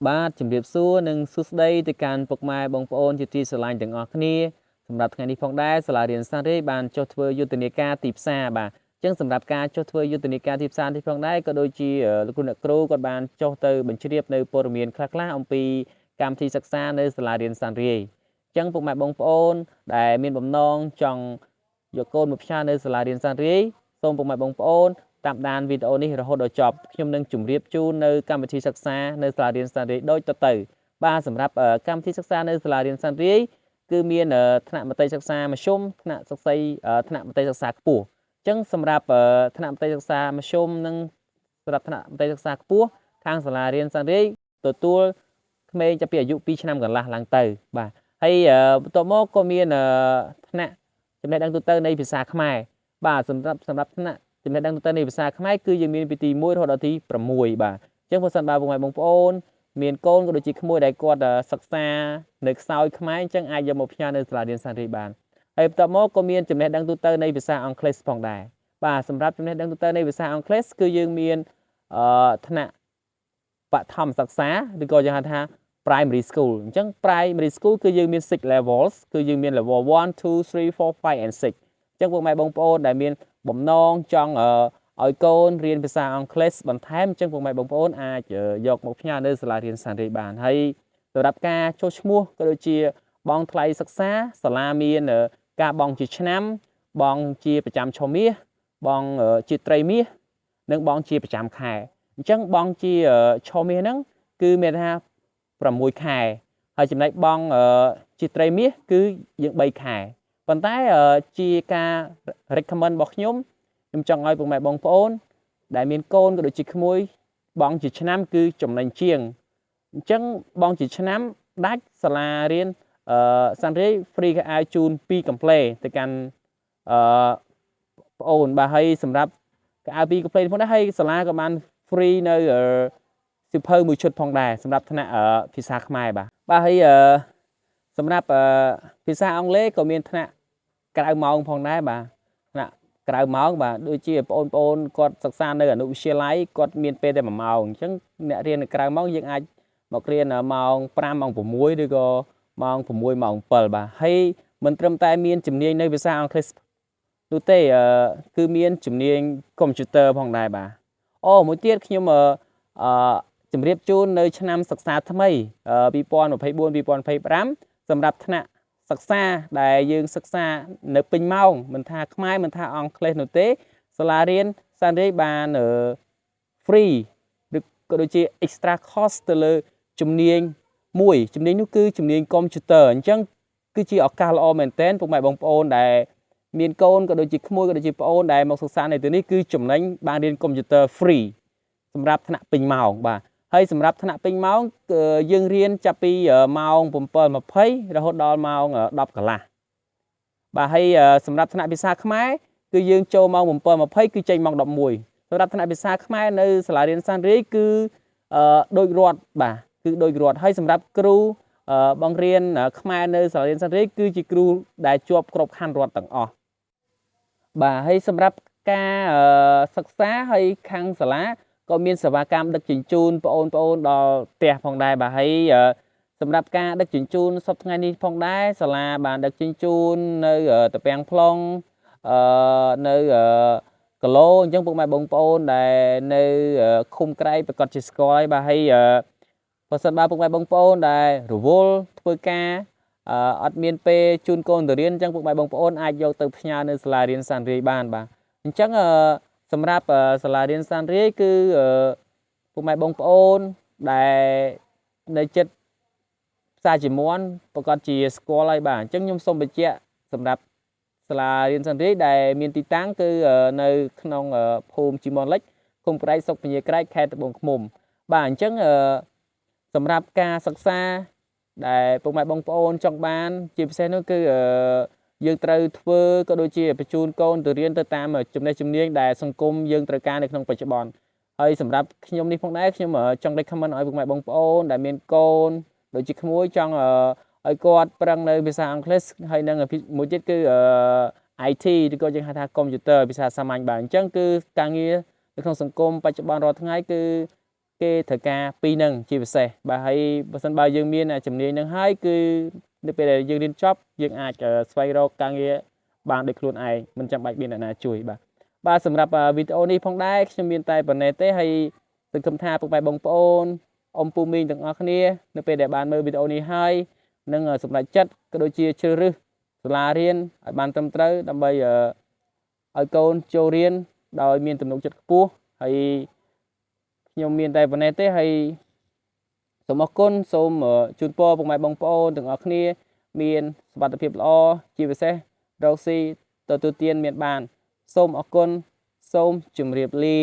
បាទជំរាបសួរនិងសួស្តីទៅកាន់ពុកម៉ែបងប្អូនជាទីស្រឡាញ់ទាំងអស់គ្នាសម្រាប់ថ្ងៃនេះផងដែរសាលារៀនសានរេបានចុះធ្វើយុទ្ធនាការទីផ្សារបាទអញ្ចឹងសម្រាប់ការចុះធ្វើយុទ្ធនាការទីផ្សារនេះផងដែរក៏ដូចជាលោកគ្រូអ្នកគ្រូគាត់បានចុះទៅបញ្ជ្រាបនៅព័ត៌មានខ្លះៗអំពីកម្មវិធីសិក្សានៅសាលារៀនសានរេអញ្ចឹងពុកម៉ែបងប្អូនដែលមានបំណងចង់យកកូនមកផ្ញើនៅសាលារៀនសានរេសូមពុកម៉ែបងប្អូនតាមដានវីដេអូនេះរហូតដល់ចប់ខ្ញុំនឹងជម្រាបជូននៅកម្មវិធីសិក្សានៅសាលារៀនសានរេដូចទៅបាទសម្រាប់កម្មវិធីសិក្សានៅសាលារៀនសានរេគឺមានថ្នាក់មត្តេយ្យសិក្សាមធ្យមថ្នាក់មត្តេយ្យសិក្សាខ្ពស់អញ្ចឹងសម្រាប់ថ្នាក់មត្តេយ្យសិក្សាមធ្យមនិងសម្រាប់ថ្នាក់មត្តេយ្យសិក្សាខ្ពស់ខាងសាលារៀនសានរេទទួលក្មេងចាប់ពីអាយុ2ឆ្នាំកន្លះឡើងទៅបាទហើយបន្ទាប់មកក៏មានថ្នាក់ចំណេះដឹងទូទៅនៃភាសាខ្មែរបាទសម្រាប់ថ្នាក់ចំណេះដឹងទូទៅនៃភាសាខ្មែរគឺយើងមានពីទី1រហូតដល់ទី6បាទអញ្ចឹងបើសិនបើពុកម៉ែបងប្អូនមានកូនក៏ដូចជាក្មួយដែលគាត់សិក្សានៅខ្សោយខ្មែរអញ្ចឹងអាចយកមកផ្ញើនៅសាលារៀនសានរីបានហើយបន្ទាប់មកក៏មានចំណេះដឹងទូទៅនៃភាសាអង់គ្លេសផងដែរបាទសម្រាប់ចំណេះដឹងទូទៅនៃភាសាអង់គ្លេសគឺយើងមានថ្នាក់បឋមសិក្សាឬក៏យើងហៅថា primary school អញ្ចឹង primary school គឺយើងមាន6 levels គឺយើងមាន level 1 2 3 4 5 and 6អញ្ចឹងពុកម៉ែបងប្អូនដែលមានបំណងចង់ឲ្យកូនរៀនភាសាអង់គ្លេសបន្ថែមអញ្ចឹងពុកម៉ែបងប្អូនអាចយកមកផ្ញើនៅសាលារៀនសានរេបានហើយសម្រាប់ការចុះឈ្មោះក៏ដូចជាបង់ថ្លៃសិក្សាសាលាមានការបង់ជាឆ្នាំបង់ជាប្រចាំឆមាសបង់ជាត្រីមាសនិងបង់ជាប្រចាំខែអញ្ចឹងបង់ជាឆមាសហ្នឹងគឺមានថា6ខែហើយចំណែកបង់ជាត្រីមាសគឺយើង3ខែប៉ុន្តែជាការ recommend របស់ខ្ញុំចង់ឲ្យពុកម៉ែបងប្អូនដែលមានកូនក៏ដូចជាក្មួយបង់ជាឆ្នាំគឺចំណេញជាងអញ្ចឹងបង់ជាឆ្នាំដាច់សាលារៀនសានរេ free កៅអៅជូន2កំ pl ទៅកាន់ប្អូនបាទហើយសម្រាប់កៅអៅ2កំ pl ផងដែរហើយសាលាក៏បាន free នៅសៀវភៅមួយឈុតផងដែរសម្រាប់ថ្នាក់ភាសាខ្មែរបាទហើយសម្រាប់ភាសាអង់គ្លេសក៏មានថ្នាក់ក្រៅម៉ោងផងដែរបាទថ្នាក់ក្រៅម៉ោងបាទដូចជាបងប្អូនគាត់សិក្សានៅអនុវិទ្យាល័យគាត់មានពេលតែ1ម៉ោងអញ្ចឹងអ្នករៀននៅក្រៅម៉ោងយើងអាចមករៀនម៉ោង5ម៉ោង6ឬក៏ម៉ោង6ម៉ោង7បាទហើយមិនត្រឹមតែមានជំនាញនៅភាសាអង់គ្លេសនោះទេគឺមានជំនាញកុំព្យូទ័រផងដែរបាទអូមួយទៀតខ្ញុំជម្រាបជូននៅឆ្នាំសិក្សាថ្មី2024-2025សម្រាប់ថ្នាក់សិក្សាដែលយើងសិក្សានៅពេញម៉ោងមិនថាខ្មែរមិនថាអង់គ្លេសនោះទេសាលារៀនសានរេបាន free ឬក៏ដូចជា extra cost ទៅលើជំនាញមួយជំនាញនោះគឺជំនាញកុំព្យូទ័រអញ្ចឹងគឺជាឱកាសល្អមែនទែនពុកម៉ែបងប្អូនដែលមានកូនក៏ដូចជាក្មួយក៏ដូចជាប្អូនដែលមកសិក្សានៅទីនេះគឺចំណេញបានរៀនកុំព្យូទ័រ free សម្រាប់ថ្នាក់ពេញម៉ោងបាទហើយសម្រាប់ថ្នាក់ពេញម៉ោងយើងរៀនចាប់ពីម៉ោង7:20រហូតដល់ម៉ោង10កន្លះបាទហើយសម្រាប់ថ្នាក់ភាសាខ្មែរគឺយើងចូលម៉ោង7:20គឺចេញម៉ោង11សម្រាប់ថ្នាក់ភាសាខ្មែរនៅសាលារៀនសានរេគឺដូចរដ្ឋបាទគឺដូចរដ្ឋហើយសម្រាប់គ្រូបង្រៀនខ្មែរនៅសាលារៀនសានរេគឺជាគ្រូដែលជាប់គ្រប់ខណ្ឌរដ្ឋទាំងអស់បាទហើយសម្រាប់ការសិក្សាហើយខាងសាលាក៏មានសេវាកម្មដឹកជញ្ជូនបងប្អូនដល់ផ្ទះផងដែរបាទហើយសម្រាប់ការដឹកជញ្ជូនសប្តាហ៍ថ្ងៃនេះផងដែរសាលាបានដឹកជញ្ជូននៅត្រពាំង plong នៅគីឡូអញ្ចឹងពុកម៉ែបងប្អូនដែលនៅឃុំក្រែកប្រកាសជាស្គាល់ហើយបាទហើយបើសិនបើពុកម៉ែបងប្អូនដែលរវល់ធ្វើការអត់មានពេលជូនកូនទៅរៀនអញ្ចឹងពុកម៉ែបងប្អូនអាចយកទៅផ្ញើនៅសាលារៀនសានរាយបានបាទអញ្ចឹងសម្រាប់សាលារៀនសានរាយគឺពុកម៉ែបងប្អូនដែលនៅចិត្តផ្សារជាមន់ប្រកាសជាស្គាល់ហើយបាទអញ្ចឹងខ្ញុំសូមបញ្ជាក់សម្រាប់សាលារៀនសានរាយដែលមានទីតាំងគឺនៅក្នុងភូមិជីមន់លិចឃុំក្រែកស្រុកពញាក្រែកខេត្តត្បូងឃ្មុំបាទអញ្ចឹងសម្រាប់ការសិក្សាដែលពុកម៉ែបងប្អូនចង់បានជាពិសេសនោះគឺយើងត្រូវធ្វើក៏ដូចជាបញ្ជូនកូនទៅរៀនទៅតាមចំណេះជំនាញដែលសង្គមយើងត្រូវការនៅក្នុងបច្ចុប្បន្នហើយសម្រាប់ខ្ញុំនេះផងដែរខ្ញុំចង់ recommend ឲ្យពុកម៉ែបងប្អូនដែលមានកូនដូចជាក្មួយចង់ឲ្យគាត់ប្រឹងនៅភាសាអង់គ្លេសហើយនឹងមួយទៀតគឺIT ឬក៏យើងហៅថាកុំព្យូទ័រភាសាសាមញ្ញបាទអញ្ចឹងគឺការងារនៅក្នុងសង្គមបច្ចុប្បន្នរាល់ថ្ងៃគឺ គេត្រូវការពីរនឹងជាពិសេសបាទហើយបើសិនបើយើងមានជំនាញនឹងហើយគឺនៅពេលដែលយើងរៀនចប់យើងអាចស្វែងរកការងារបានដោយខ្លួនឯងមិនចាំបាច់មានអ្នកណាជួយបាទសម្រាប់វីដេអូនេះផងដែរខ្ញុំមានតែប៉ុណ្ណេះទេហើយសង្ឃឹមថាពុកម៉ែបងប្អូនអ៊ំពូមីងទាំងអស់គ្នានៅពេលដែលបានមើលវីដេអូនេះហើយនឹងសម្រេចចិត្តក៏ដូចជាជ្រើសរើសសាលារៀនឲ្យបានត្រឹមត្រូវដើម្បីឲ្យកូនចូលរៀនដោយមានទំនុកចិត្តខ្ពស់ហើយខ្ញុំមានតែប៉ុណ្ណេះទេហើយសូមអរគុណសូមជូនពរពុកម៉ែបងប្អូនទាំងអស់គ្នាមានសុខភាពល្អជាពិសេសរកស៊ីទទួលទានមានបានសូមអរគុណសូមជម្រាបលា